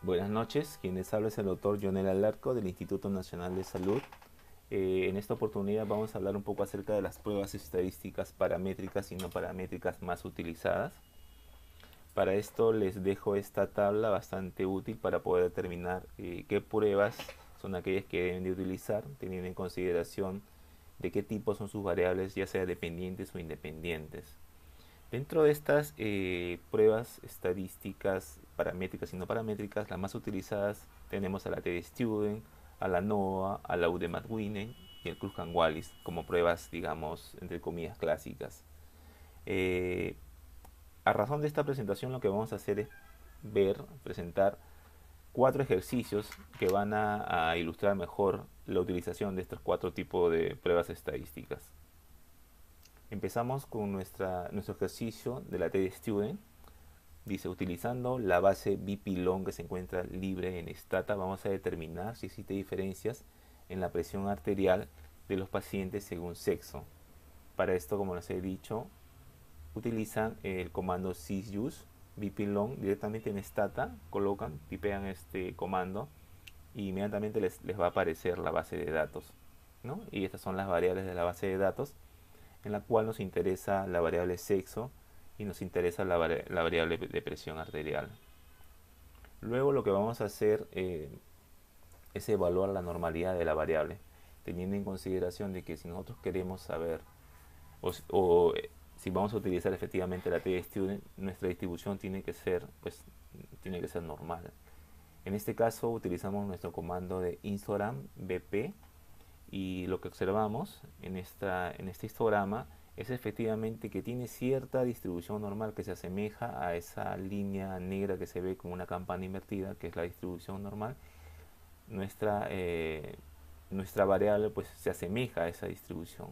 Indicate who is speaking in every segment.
Speaker 1: Buenas noches, quien les habla es el doctor Jonel Alarco del Instituto Nacional de Salud. En esta oportunidad vamos a hablar un poco acerca de las pruebas estadísticas paramétricas y no paramétricas más utilizadas. Para esto les dejo esta tabla bastante útil para poder determinar qué pruebas son aquellas que deben de utilizar, teniendo en consideración de qué tipo son sus variables, ya sea dependientes o independientes. Dentro de estas pruebas estadísticas paramétricas y no paramétricas, las más utilizadas tenemos a la TD-Student, a la NOVA, a la UD-Math-Winner y el Cruzan-Wallis como pruebas, digamos, entre comillas, clásicas. Eh, a razón de esta presentación, lo que vamos a hacer es presentar cuatro ejercicios que van a ilustrar mejor la utilización de estos cuatro tipos de pruebas estadísticas. Empezamos con nuestro ejercicio de la TD-Student. Dice, utilizando la base BP-Long que se encuentra libre en Stata, vamos a determinar si existe diferencias en la presión arterial de los pacientes según sexo. Para esto, como les he dicho, utilizan el comando sysuse BP-Long directamente en Stata, colocan, tipean este comando y inmediatamente les va a aparecer la base de datos, ¿no? Y estas son las variables de la base de datos, en la cual nos interesa la variable sexo y nos interesa la variable de presión arterial. Luego lo que vamos a hacer es evaluar la normalidad de la variable, teniendo en consideración de que si nosotros queremos saber o si vamos a utilizar efectivamente la t-student, nuestra distribución tiene que ser normal. En este caso utilizamos nuestro comando de histogram bp y lo que observamos en este histograma es efectivamente que tiene cierta distribución normal que se asemeja a esa línea negra que se ve como una campana invertida, que es la distribución normal. Nuestra, eh, nuestra variable pues se asemeja a esa distribución.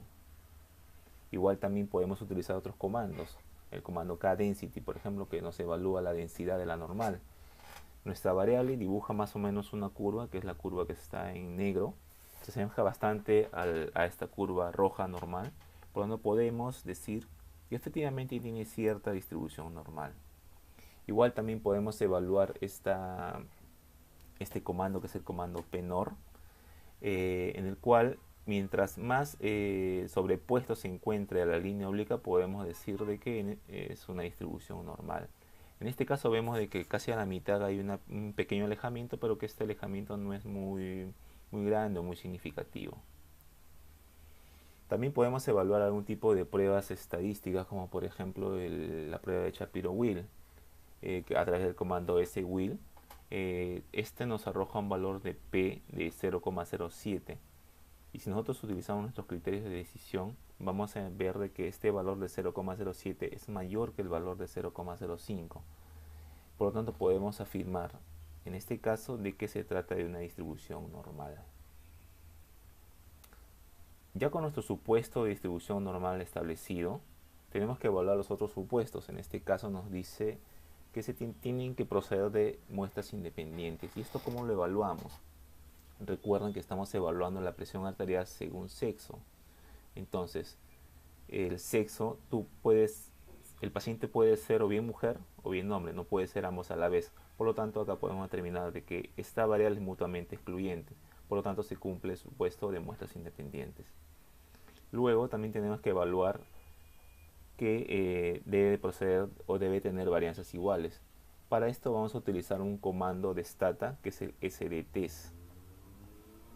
Speaker 1: Igual también podemos utilizar otros comandos. El comando kdensity, por ejemplo, que nos evalúa la densidad de la normal. Nuestra variable dibuja más o menos una curva, que es la curva que está en negro. Se asemeja bastante a esta curva roja normal. Por lo tanto, podemos decir que efectivamente tiene cierta distribución normal. Igual también podemos evaluar este comando, que es el comando pnor, en el cual mientras más sobrepuesto se encuentre a la línea obliqua, podemos decir de que es una distribución normal. En este caso vemos de que casi a la mitad hay un pequeño alejamiento, pero que este alejamiento no es muy grande o muy significativo. También podemos evaluar algún tipo de pruebas estadísticas, como por ejemplo la prueba de Shapiro-Wills, a través del comando swill. Este nos arroja un valor de P de 0,07. Y si nosotros utilizamos nuestros criterios de decisión, vamos a ver de que este valor de 0,07 es mayor que el valor de 0,05. Por lo tanto, podemos afirmar en este caso de que se trata de una distribución normal. Ya con nuestro supuesto de distribución normal establecido, tenemos que evaluar los otros supuestos. En este caso nos dice que se tienen que proceder de muestras independientes. ¿Y esto cómo lo evaluamos? Recuerden que estamos evaluando la presión arterial según sexo. Entonces, el sexo, el paciente puede ser o bien mujer o bien hombre, no puede ser ambos a la vez. Por lo tanto, acá podemos determinar de que esta variable es mutuamente excluyente. Por lo tanto, se cumple el supuesto de muestras independientes. Luego, también tenemos que evaluar que debe proceder o debe tener varianzas iguales. Para esto vamos a utilizar un comando de stata, que es el sdtest.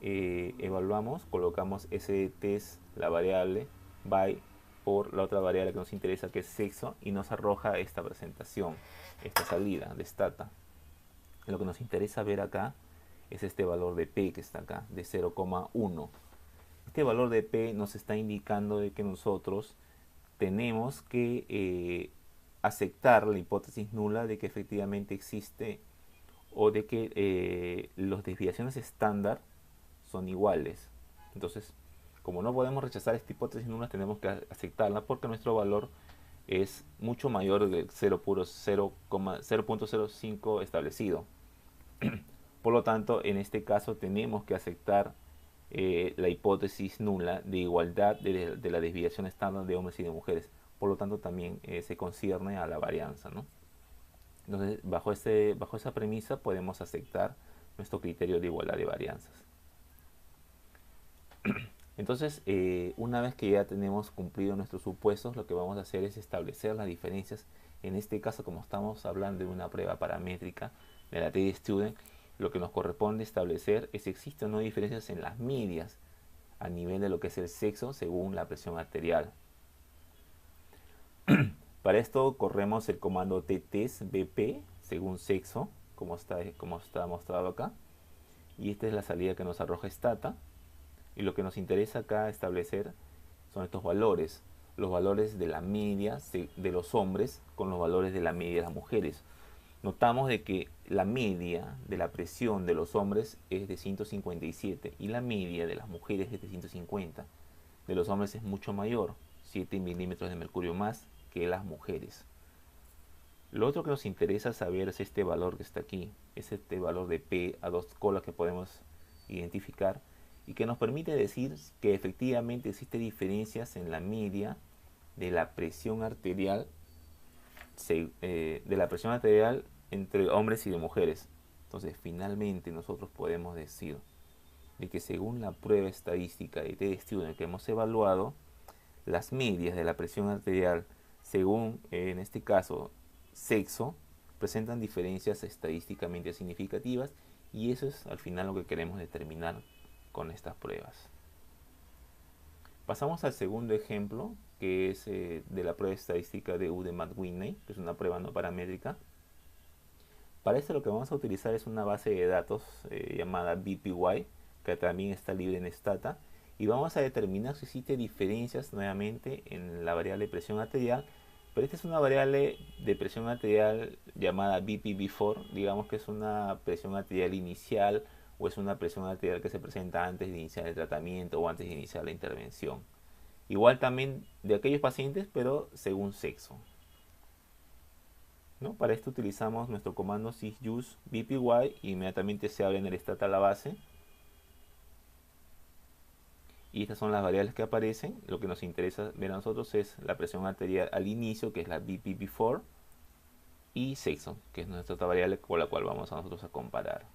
Speaker 1: Evaluamos, colocamos sdtest, la variable, by, por la otra variable que nos interesa, que es sexo, y nos arroja esta presentación, esta salida de stata. Lo que nos interesa ver acá es este valor de P que está acá, de 0,1. Este valor de P nos está indicando de que nosotros tenemos que aceptar la hipótesis nula de que efectivamente existe o de que las desviaciones estándar son iguales. Entonces, como no podemos rechazar esta hipótesis nula, tenemos que aceptarla porque nuestro valor es mucho mayor del 0.05 establecido. Por lo tanto, en este caso tenemos que aceptar la hipótesis nula de igualdad de la desviación estándar de hombres y de mujeres. Por lo tanto, también se concierne a la varianza, ¿no? Entonces, bajo esa premisa podemos aceptar nuestro criterio de igualdad de varianzas. Entonces, una vez que ya tenemos cumplido nuestros supuestos, lo que vamos a hacer es establecer las diferencias. En este caso, como estamos hablando de una prueba paramétrica de la TD Student, lo que nos corresponde establecer es si existen o no diferencias en las medias a nivel de lo que es el sexo según la presión arterial. Para esto corremos el comando ttest-bp según sexo, como está mostrado acá. Y esta es la salida que nos arroja Stata. Y lo que nos interesa acá establecer son estos valores. Los valores de la media de los hombres con los valores de la media de las mujeres. Notamos de que la media de la presión de los hombres es de 157 y la media de las mujeres es de 150. De los hombres es mucho mayor, 7 milímetros de mercurio más que las mujeres. Lo otro que nos interesa saber es este valor que está aquí, es este valor de P a 2 colas que podemos identificar y que nos permite decir que efectivamente existen diferencias en la media de la presión arterial entre hombres y de mujeres. Entonces, finalmente nosotros podemos decir de que según la prueba estadística de TD Student que hemos evaluado, las medias de la presión arterial según, en este caso, sexo, presentan diferencias estadísticamente significativas y eso es al final lo que queremos determinar con estas pruebas. Pasamos al segundo ejemplo, que es de la prueba estadística de Ude-Matt-Whitney, que es una prueba no paramétrica. Para esto lo que vamos a utilizar es una base de datos llamada BPY, que también está libre en Stata, y vamos a determinar si existe diferencias nuevamente en la variable de presión arterial, pero esta es una variable de presión arterial llamada BP-Before, digamos que es una presión arterial inicial o es una presión arterial que se presenta antes de iniciar el tratamiento o antes de iniciar la intervención. Igual también de aquellos pacientes, pero según sexo. ¿No? Para esto utilizamos nuestro comando sysuse bpy y inmediatamente se abre en el Stata la base. Y estas son las variables que aparecen. Lo que nos interesa ver a nosotros es la presión arterial al inicio, que es la BP before, y sexo, que es nuestra otra variable con la cual vamos a nosotros a comparar.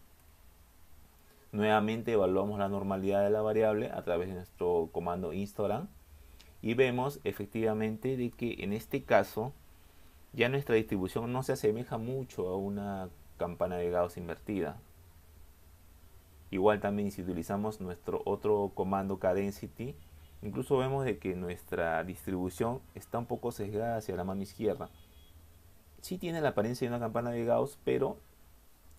Speaker 1: Nuevamente evaluamos la normalidad de la variable a través de nuestro comando histogram y vemos efectivamente de que en este caso ya nuestra distribución no se asemeja mucho a una campana de Gauss invertida. Igual también si utilizamos nuestro otro comando Cadensity, incluso vemos de que nuestra distribución está un poco sesgada hacia la mano izquierda. Sí tiene la apariencia de una campana de Gauss, pero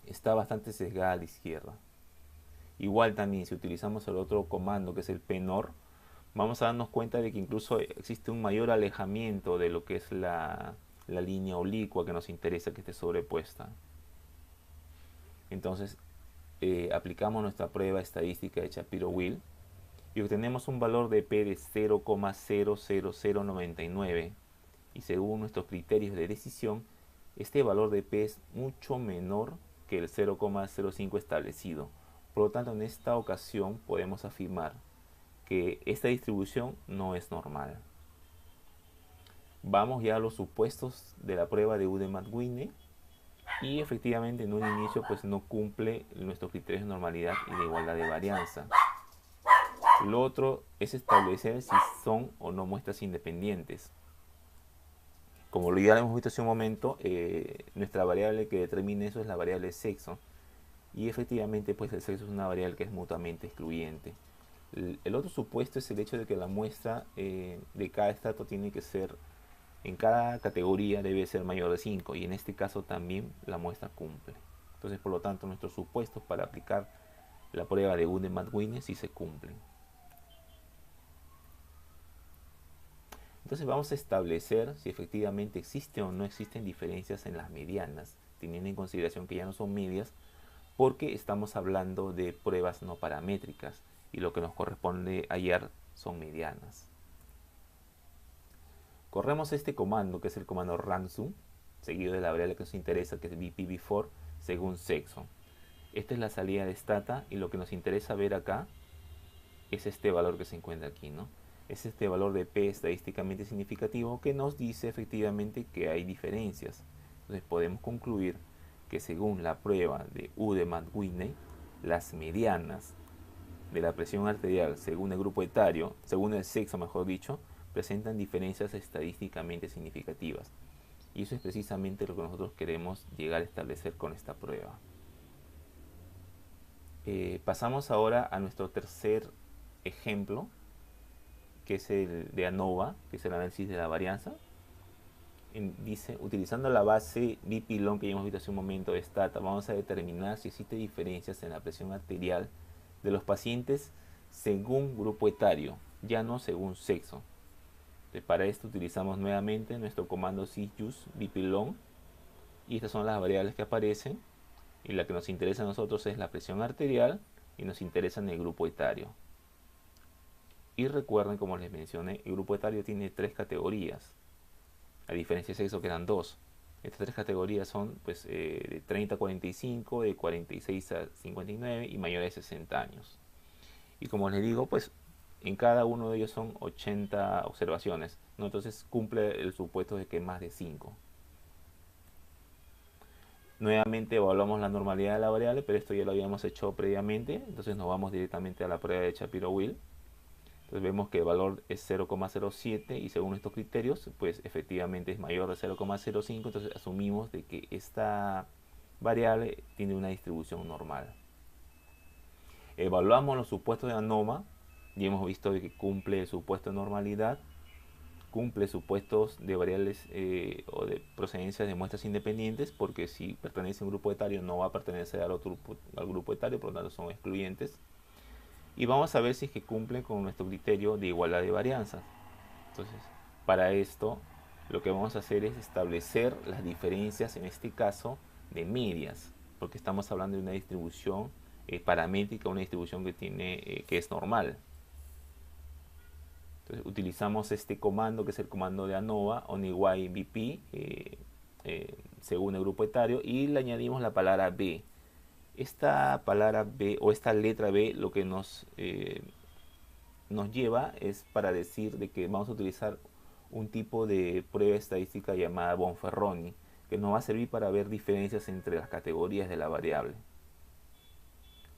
Speaker 1: está bastante sesgada a la izquierda. Igual también si utilizamos el otro comando que es el PNOR, vamos a darnos cuenta de que incluso existe un mayor alejamiento de lo que es la línea oblicua que nos interesa que esté sobrepuesta. Entonces aplicamos nuestra prueba estadística de Shapiro-Wills y obtenemos un valor de P de 0,00099 y según nuestros criterios de decisión este valor de P es mucho menor que el 0,05 establecido. Por lo tanto, en esta ocasión podemos afirmar que esta distribución no es normal. Vamos ya a los supuestos de la prueba de Ude-Matt-Whitney y efectivamente en un inicio pues no cumple nuestros criterios de normalidad y de igualdad de varianza. Lo otro es establecer si son o no muestras independientes. Como ya lo hemos visto hace un momento, nuestra variable que determina eso es la variable sexo. Y efectivamente pues el sexo es una variable que es mutuamente excluyente. El otro supuesto es el hecho de que la muestra de cada estrato tiene que ser, en cada categoría debe ser mayor de 5 y en este caso también la muestra cumple. Entonces por lo tanto nuestros supuestos para aplicar la prueba de Ude-Matt-Whitney sí se cumplen. Entonces vamos a establecer si efectivamente existen o no existen diferencias en las medianas, teniendo en consideración que ya no son medias, porque estamos hablando de pruebas no paramétricas y lo que nos corresponde hallar son medianas. Corremos este comando que es el comando ranSum, seguido de la variable que nos interesa que es BP-Before según sexo. Esta es la salida de Stata y lo que nos interesa ver acá es este valor que se encuentra aquí, ¿no? Es este valor de P estadísticamente significativo que nos dice efectivamente que hay diferencias. Entonces podemos concluir que según la prueba de Udemat-Whitney, las medianas de la presión arterial según el grupo etario, según el sexo mejor dicho, presentan diferencias estadísticamente significativas. Y eso es precisamente lo que nosotros queremos llegar a establecer con esta prueba. Pasamos ahora a nuestro tercer ejemplo, que es el de ANOVA, que es el análisis de la varianza. Dice, utilizando la base BP-Long que ya hemos visto hace un momento de STATA, vamos a determinar si existen diferencias en la presión arterial de los pacientes según grupo etario, ya no según sexo. Entonces, para esto utilizamos nuevamente nuestro comando sysuse BP-Long, y estas son las variables que aparecen, y la que nos interesa a nosotros es la presión arterial y nos interesa en el grupo etario. Y recuerden, como les mencioné, el grupo etario tiene 3 categorías, a diferencia de sexo que eran 2. Estas 3 categorías son pues, de 30 a 45, de 46 a 59 y mayores de 60 años. Y como les digo, pues en cada uno de ellos son 80 observaciones, ¿no? Entonces cumple el supuesto de que más de 5. Nuevamente evaluamos la normalidad de la variable, pero esto ya lo habíamos hecho previamente, entonces nos vamos directamente a la prueba de Shapiro-Wills. Entonces vemos que el valor es 0,07 y según estos criterios, pues efectivamente es mayor de 0,05, entonces asumimos de que esta variable tiene una distribución normal. Evaluamos los supuestos de ANOVA y hemos visto de que cumple el supuesto de normalidad, cumple supuestos de variables o de procedencia de muestras independientes, porque si pertenece a un grupo etario no va a pertenecer al grupo etario, por lo tanto son excluyentes. Y vamos a ver si es que cumple con nuestro criterio de igualdad de varianzas. Entonces, para esto lo que vamos a hacer es establecer las diferencias, en este caso, de medias, porque estamos hablando de una distribución paramétrica, una distribución que es normal. Entonces utilizamos este comando, que es el comando de ANOVA, ONIY-BP, según el grupo etario, y le añadimos la palabra B. Esta palabra B o esta letra B lo que nos lleva es para decir de que vamos a utilizar un tipo de prueba estadística llamada Bonferroni, que nos va a servir para ver diferencias entre las categorías de la variable.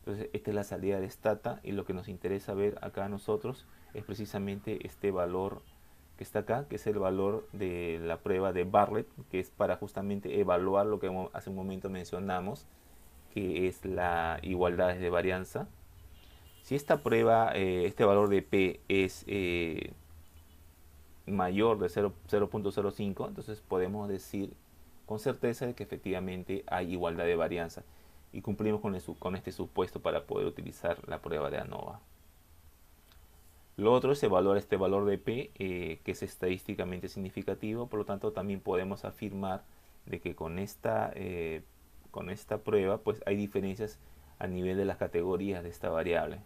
Speaker 1: Entonces esta es la salida de STATA, y lo que nos interesa ver acá a nosotros es precisamente este valor que está acá, que es el valor de la prueba de Bartlett, que es para justamente evaluar lo que hace un momento mencionamos, que es la igualdad de varianza. Si esta prueba, este valor de P es mayor de 0.05, entonces podemos decir con certeza de que efectivamente hay igualdad de varianza y cumplimos con este supuesto para poder utilizar la prueba de ANOVA. Lo otro es evaluar este valor de P, que es estadísticamente significativo, por lo tanto también podemos afirmar de que con esta prueba pues hay diferencias a nivel de las categorías de esta variable.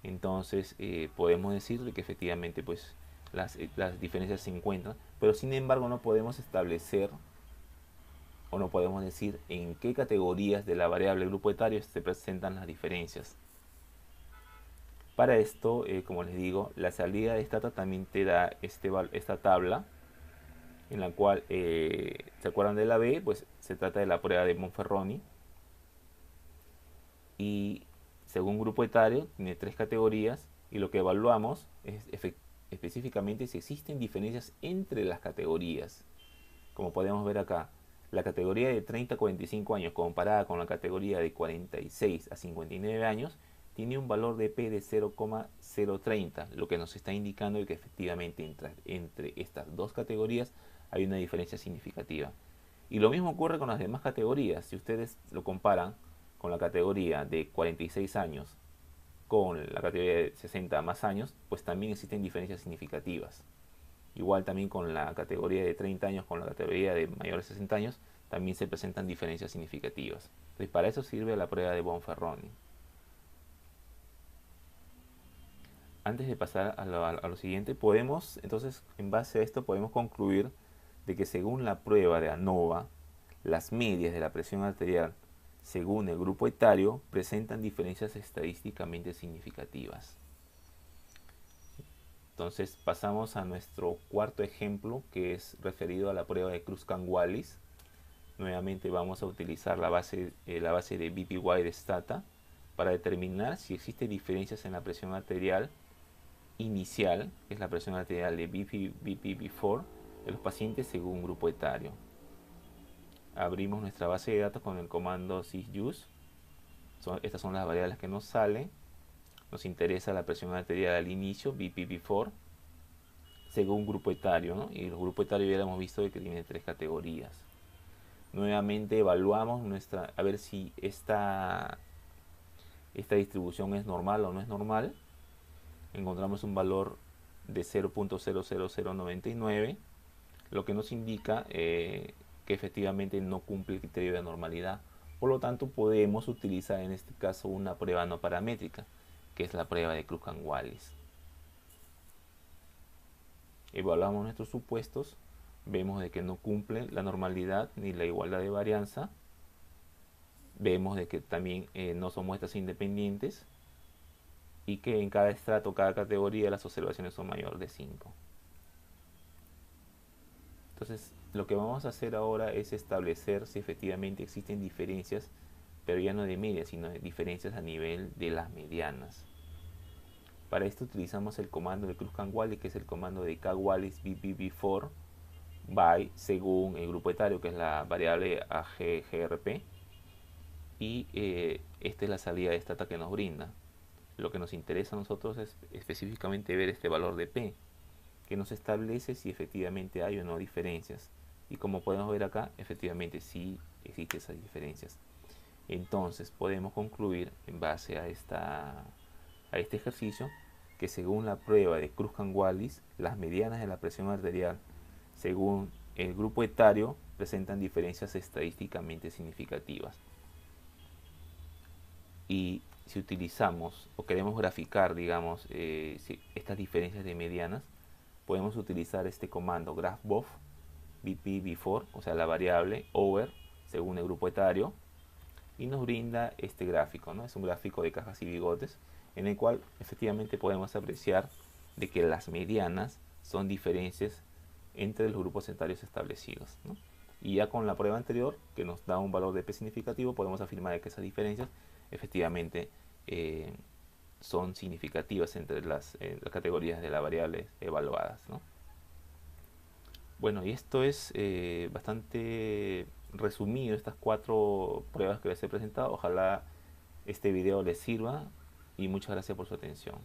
Speaker 1: Entonces podemos decir que efectivamente pues las diferencias se encuentran, pero sin embargo no podemos establecer o no podemos decir en qué categorías de la variable grupo etario se presentan las diferencias. Para esto, como les digo, la salida de STATA también te da esta tabla, en la cual, ¿se acuerdan de la B? Pues se trata de la prueba de Bonferroni, y según grupo etario tiene 3 categorías, y lo que evaluamos es específicamente si existen diferencias entre las categorías. Como podemos ver acá, la categoría de 30 a 45 años comparada con la categoría de 46 a 59 años tiene un valor de P de 0,030, lo que nos está indicando que efectivamente entre estas dos categorías hay una diferencia significativa. Y lo mismo ocurre con las demás categorías. Si ustedes lo comparan con la categoría de 46 años con la categoría de 60 más años, pues también existen diferencias significativas. Igual también con la categoría de 30 años con la categoría de mayores de 60 años también se presentan diferencias significativas. Entonces para eso sirve la prueba de Bonferroni. Antes de pasar a lo siguiente, entonces en base a esto podemos concluir de que según la prueba de ANOVA, las medias de la presión arterial según el grupo etario presentan diferencias estadísticamente significativas. Entonces pasamos a nuestro cuarto ejemplo, que es referido a la prueba de Cruzcan-Wallis. Nuevamente vamos a utilizar la base de BPY de Stata para determinar si existen diferencias en la presión arterial inicial, que es la presión arterial de BP-Before, de los pacientes según grupo etario. Abrimos nuestra base de datos con el comando sysuse. Estas son las variables que nos salen. Nos interesa la presión arterial al inicio, BP-Before, según grupo etario, ¿no? Y el grupo etario ya lo hemos visto que tiene 3 categorías. Nuevamente evaluamos a ver si esta distribución es normal o no es normal. Encontramos un valor de 0.00099, lo que nos indica que efectivamente no cumple el criterio de normalidad. Por lo tanto, podemos utilizar en este caso una prueba no paramétrica, que es la prueba de Cruzan-Wallis. Evaluamos nuestros supuestos, vemos de que no cumple la normalidad ni la igualdad de varianza. Vemos de que también no son muestras independientes y que en cada estrato, cada categoría, las observaciones son mayor de 5. Entonces, lo que vamos a hacer ahora es establecer si efectivamente existen diferencias, pero ya no de media, sino de diferencias a nivel de las medianas. Para esto utilizamos el comando de Cruzan-Wallis, que es el comando de kwallis BP-Before by según el grupo etario, que es la variable AGGRP, y esta es la salida de Stata que nos brinda. Lo que nos interesa a nosotros es específicamente ver este valor de P, que nos establece si efectivamente hay o no diferencias. Y como podemos ver acá, efectivamente sí existen esas diferencias. Entonces podemos concluir en base a este ejercicio que según la prueba de Cruzan-Wallis, las medianas de la presión arterial según el grupo etario presentan diferencias estadísticamente significativas. Y si utilizamos o queremos graficar, digamos, estas diferencias de medianas, podemos utilizar este comando graphbov BP-Before, o sea la variable over según el grupo etario, y nos brinda este gráfico, ¿no? Es un gráfico de cajas y bigotes en el cual efectivamente podemos apreciar de que las medianas son diferencias entre los grupos etarios establecidos, ¿no? Y ya con la prueba anterior, que nos da un valor de P significativo, podemos afirmar que esas diferencias efectivamente son significativas entre las categorías de las variables evaluadas, ¿no? Bueno, y esto es bastante resumido, estas 4 pruebas que les he presentado. Ojalá este video les sirva y muchas gracias por su atención.